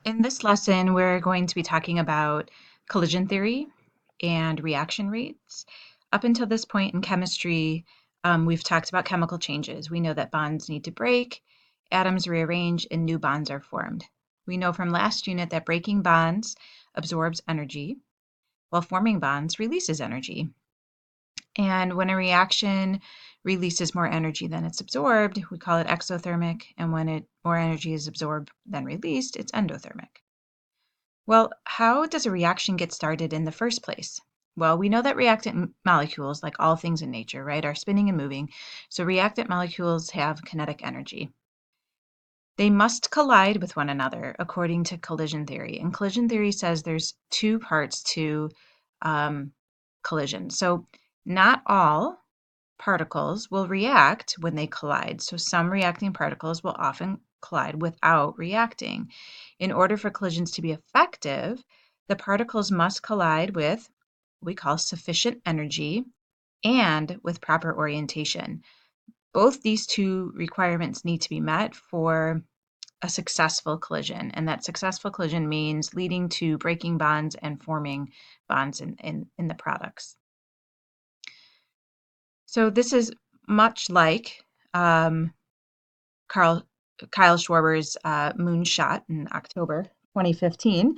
In this lesson, we're going to be talking about collision theory and reaction rates. Up until this point in chemistry, we've talked about chemical changes. We know that bonds need to break, atoms rearrange, and new bonds are formed. We know from last unit that breaking bonds absorbs energy, while forming bonds releases energy. And when a reaction releases more energy than it's absorbed, we call it exothermic, and when more energy is absorbed than released, it's endothermic. Well, how does a reaction get started in the first place? Well, we know that reactant molecules, like all things in nature, right, are spinning and moving. So reactant molecules have kinetic energy. They must collide with one another according to collision theory. And collision theory says there's two parts to collision. So not all particles will react when they collide. So some reacting particles will often collide without reacting. In order for collisions to be effective, the particles must collide with what we call sufficient energy and with proper orientation. Both these two requirements need to be met for a successful collision, and that successful collision means leading to breaking bonds and forming bonds in the products. So this is much like Kyle Schwarber's moonshot in October 2015.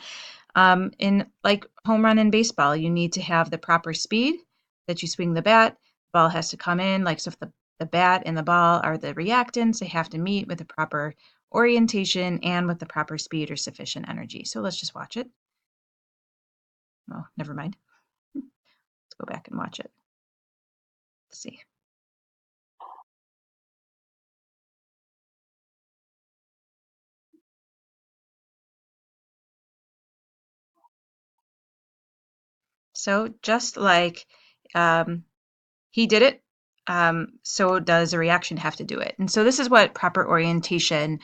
In like home run in baseball, you need to have the proper speed that you swing the bat. The ball has to come in. Like so, if the bat and the ball are the reactants, they have to meet with the proper orientation and with the proper speed or sufficient energy. So let's just watch it. Oh, never mind. Let's go back and watch it. Let's see. So just like he did it, so does a reaction have to do it. And so this is what proper orientation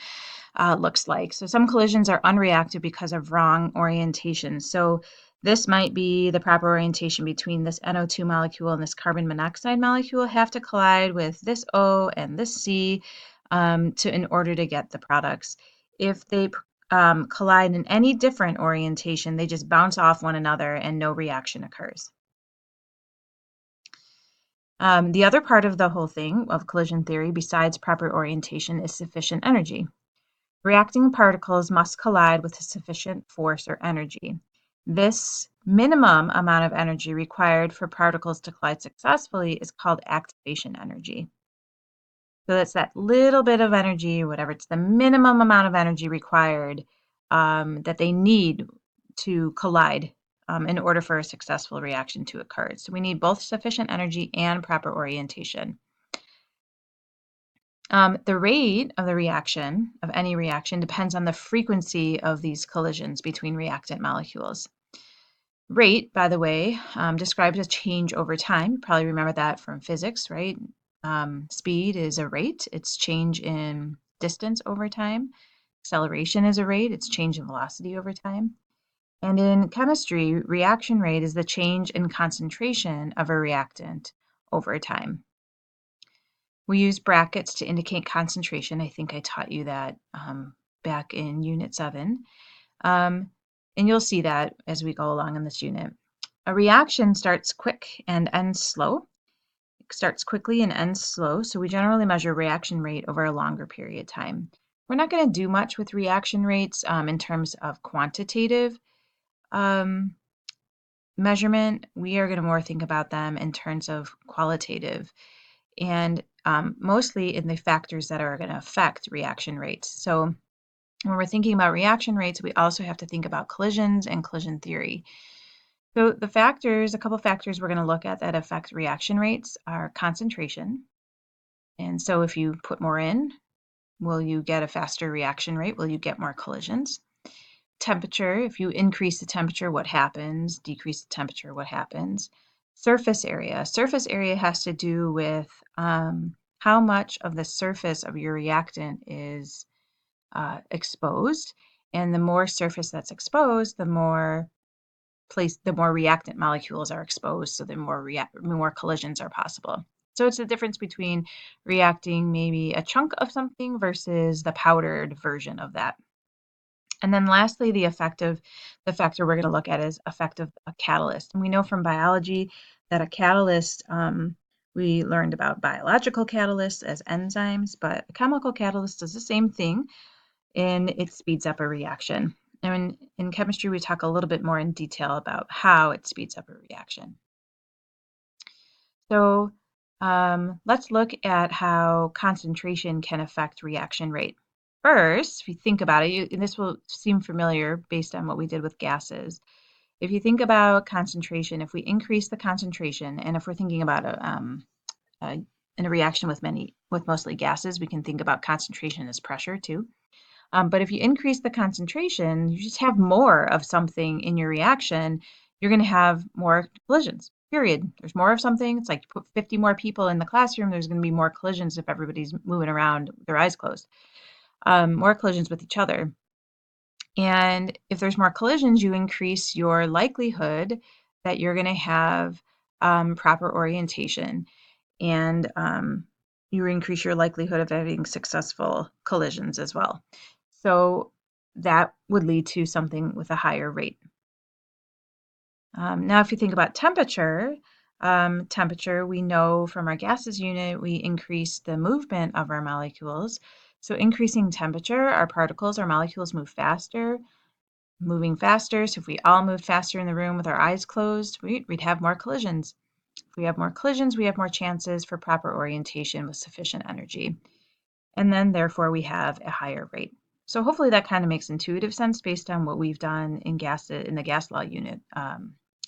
looks like. So some collisions are unreactive because of wrong orientation. So this might be the proper orientation between this NO2 molecule and this carbon monoxide molecule have to collide with this O and this C in order to get the products. If they collide in any different orientation, they just bounce off one another and no reaction occurs. The other part of the whole thing of collision theory, besides proper orientation, is sufficient energy. Reacting particles must collide with a sufficient force or energy. This minimum amount of energy required for particles to collide successfully is called activation energy. So that's that little bit of energy, whatever, it's the minimum amount of energy required that they need to collide in order for a successful reaction to occur. So we need both sufficient energy and proper orientation. The rate of the reaction, of any reaction, depends on the frequency of these collisions between reactant molecules. Rate, by the way, describes a change over time. You probably remember that from physics, right? Speed is a rate. It's change in distance over time. Acceleration is a rate. It's change in velocity over time. And in chemistry, reaction rate is the change in concentration of a reactant over time. We use brackets to indicate concentration. I think I taught you that back in Unit 7. And you'll see that as we go along in this unit. A reaction starts quick and ends slow. It starts quickly and ends slow, so we generally measure reaction rate over a longer period of time. We're not going to do much with reaction rates in terms of quantitative measurement. We are going to more think about them in terms of qualitative and mostly in the factors that are going to affect reaction rates. So when we're thinking about reaction rates, we also have to think about collisions and collision theory. So the factors, a couple factors we're going to look at that affect reaction rates are concentration. And so if you put more in, will you get a faster reaction rate? Will you get more collisions? Temperature, if you increase the temperature, what happens? Decrease the temperature, what happens? Surface area. Surface area has to do with how much of the surface of your reactant is exposed. And the more surface that's exposed, the more reactant molecules are exposed, so the more collisions are possible. So it's the difference between reacting maybe a chunk of something versus the powdered version of that. And then lastly, the factor we're going to look at is effect of a catalyst. And we know from biology that a catalyst, we learned about biological catalysts as enzymes, but a chemical catalyst does the same thing, and it speeds up a reaction. And in chemistry, we talk a little bit more in detail about how it speeds up a reaction. So let's look at how concentration can affect reaction rate. First, if you think about it, and this will seem familiar based on what we did with gases. If you think about concentration, if we increase the concentration, and if we're thinking about in a reaction with mostly gases, we can think about concentration as pressure too. But if you increase the concentration, you just have more of something in your reaction, you're going to have more collisions, period. There's more of something. It's like you put 50 more people in the classroom, there's going to be more collisions if everybody's moving around with their eyes closed, more collisions with each other. And if there's more collisions, you increase your likelihood that you're going to have proper orientation, and you increase your likelihood of having successful collisions as well. So that would lead to something with a higher rate. Now, if you think about temperature, we know from our gases unit, we increase the movement of our molecules. So increasing temperature, our particles, our molecules move faster, moving faster. So if we all moved faster in the room with our eyes closed, we'd have more collisions. If we have more collisions, we have more chances for proper orientation with sufficient energy. And then therefore we have a higher rate. So hopefully that kind of makes intuitive sense based on what we've done in the gas law unit a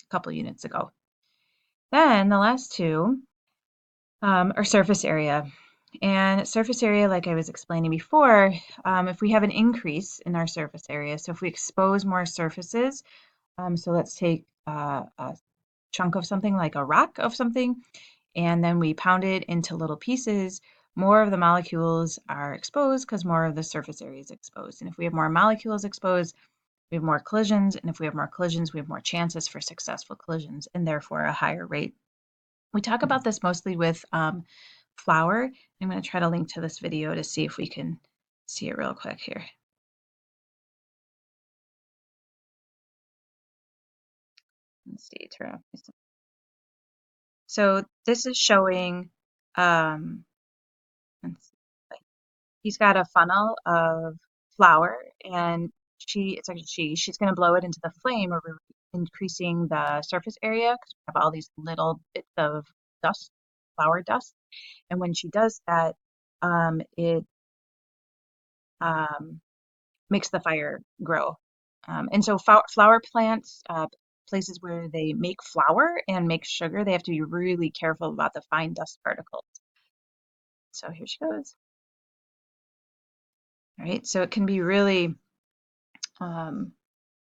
couple units ago. Then the last two are surface area. And surface area, like I was explaining before, if we have an increase in our surface area, so if we expose more surfaces, so let's take a chunk of something like a rock of something, and then we pound it into little pieces, more of the molecules are exposed because more of the surface area is exposed. And if we have more molecules exposed, we have more collisions. And if we have more collisions, we have more chances for successful collisions and therefore a higher rate. We talk about this mostly with flour. I'm going to try to link to this video to see if we can see it real quick here. Let's see, turn off. So this is showing, let's see, he's got a funnel of flour, and she's going to blow it into the flame, or increasing the surface area because we have all these little bits of dust, flour dust. And when she does that, it makes the fire grow. And so flour plants, places where they make flour and make sugar, they have to be really careful about the fine dust particles. So here she goes. All right, so it can be really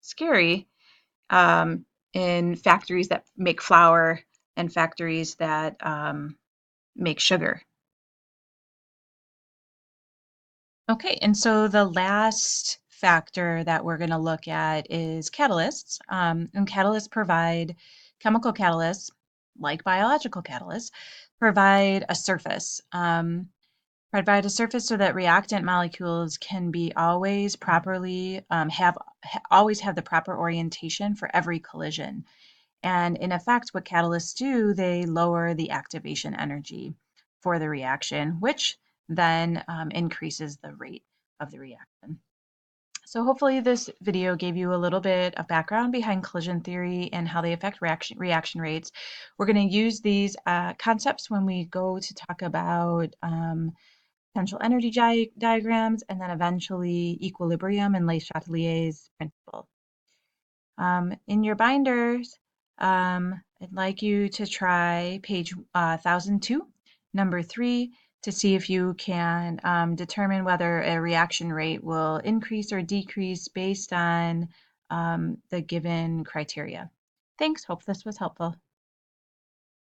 scary in factories that make flour and factories that make sugar. Okay, and so the last factor that we're going to look at is catalysts. And catalysts provide, chemical catalysts, like biological catalysts, provide a surface. Provide a surface so that reactant molecules can be always properly always have the proper orientation for every collision. And in effect, what catalysts do, they lower the activation energy for the reaction, which then increases the rate of the reaction. So hopefully this video gave you a little bit of background behind collision theory and how they affect reaction rates. We're going to use these concepts when we go to talk about potential energy diagrams, and then eventually equilibrium and Le Chatelier's principle. In your binders, I'd like you to try page 1002, number 3, to see if you can determine whether a reaction rate will increase or decrease based on the given criteria. Thanks. Hope this was helpful.